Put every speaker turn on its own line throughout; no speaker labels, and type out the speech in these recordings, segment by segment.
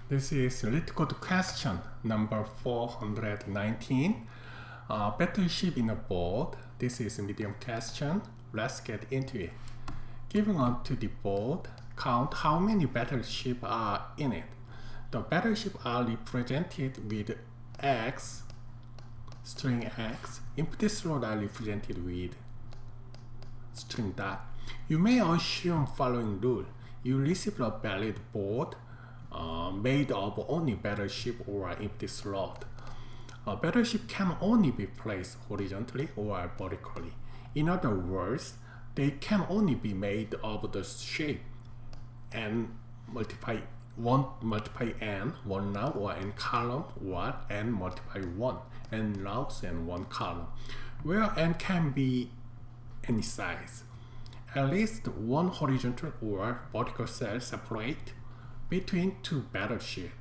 This is LeetCode question number 419. Battleship in a board. This is a medium question. Let's get into it. Given onto the board, count how many battleships are in it. The battleships are represented with X, string X. Empty slot are represented with string dot. You may assume following rule. You receive a valid board made of only battleship or empty slot. A battleship can only be placed horizontally or vertically. In other words, they can only be made of the shape n multiply 1 multiply n, 1 row or n column, or n multiply 1, n rows and 1 column, where n can be any size. At least one horizontal or vertical cell separate between two battleships.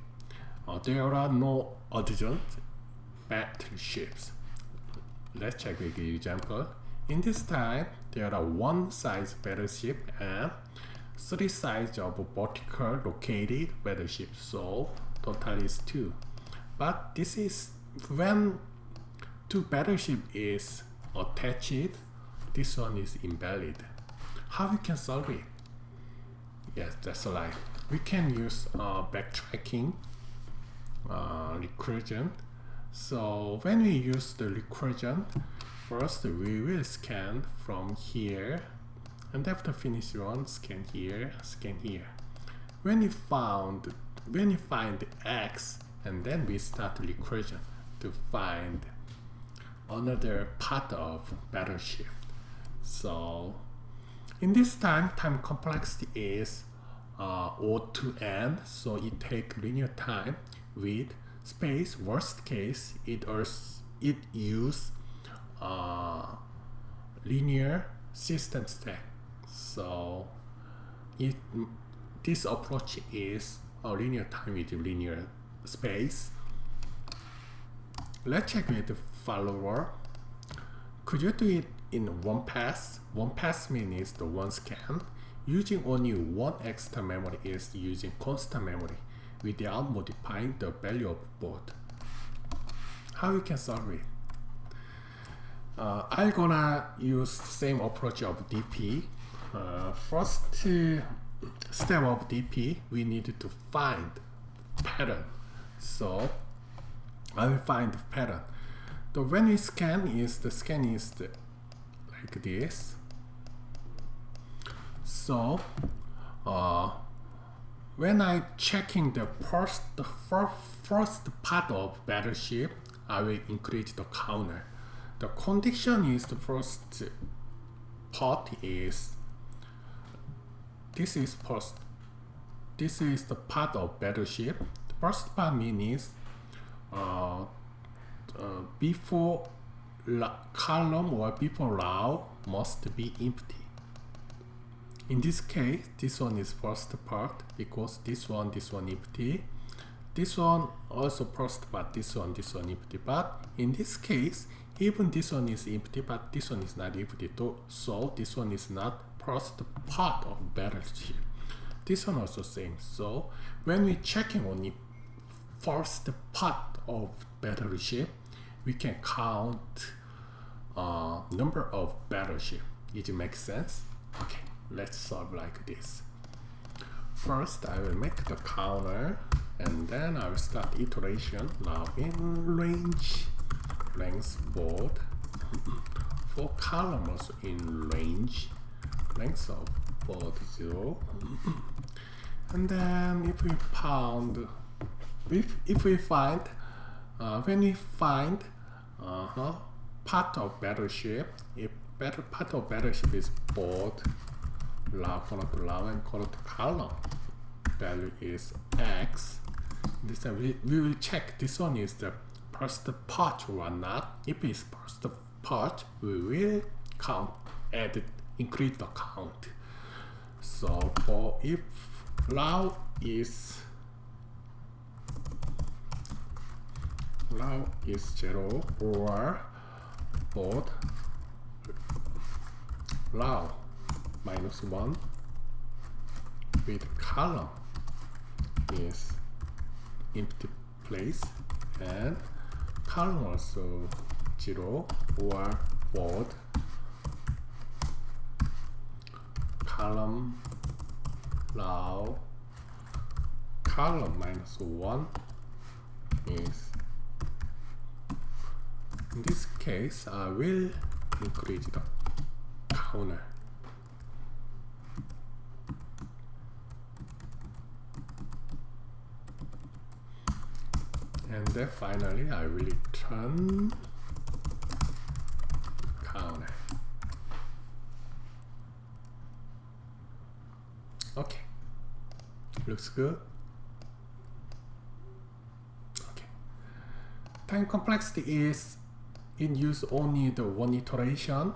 There are no adjacent battleships. Let's check with the example. In this time, there are one size battleship and three sides of vertical located battleships, so total is 2. But this is when two battleship is attached, this one is invalid. How we can solve it? Yes, that's right. We can use backtracking recursion. So when we use the recursion, first we will scan from here, and after finish one, scan here, scan here. When you find X, and then we start recursion to find another part of battleship. So in this time complexity is O to n, so it takes linear time with space. Worst case, it use linear system stack. So this approach is a linear time with linear space. Let's check with the follower. Could you do it in one pass? One pass means the one scan. Using only one extra memory is using constant memory without modifying the value of board. How you can solve it? I'm gonna use same approach of DP. First step of DP, we need to find pattern. So I will find the pattern. The when we scan is like this. So when I checking the first part of battleship, I will increase the counter. The condition is the first part is this is the part of battleship. The first part means before column or before row must be empty. In this case, this one is first part because this one empty. This one also first part, this one empty. But in this case, even this one is empty, but this one is not empty too. So this one is not first part of battleship. This one also same. So when we checking only first part of battleship, we can count number of battleship. Did it make sense? Okay. Let's solve like this. First, I will make the counter, and then I will start iteration. Now in range, length board, for column also in range, length of board 0. And then if we find, when we find part of battleship, if part of battleship is board, corner to row and corner to column, value is X. This time we will check this one is the first part or not. If it's first part, we will count, increase the count. So for if row is 0 or board row -1 with column is empty place, and column also 0 or forward. Column now column -1 is, in this case I will increase the counter. And then finally I will return counter. Okay, looks good. Okay, time complexity is in use only the one iteration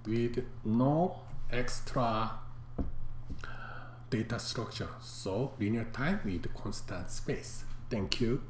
with no extra data structure, so linear time with constant space. Thank you.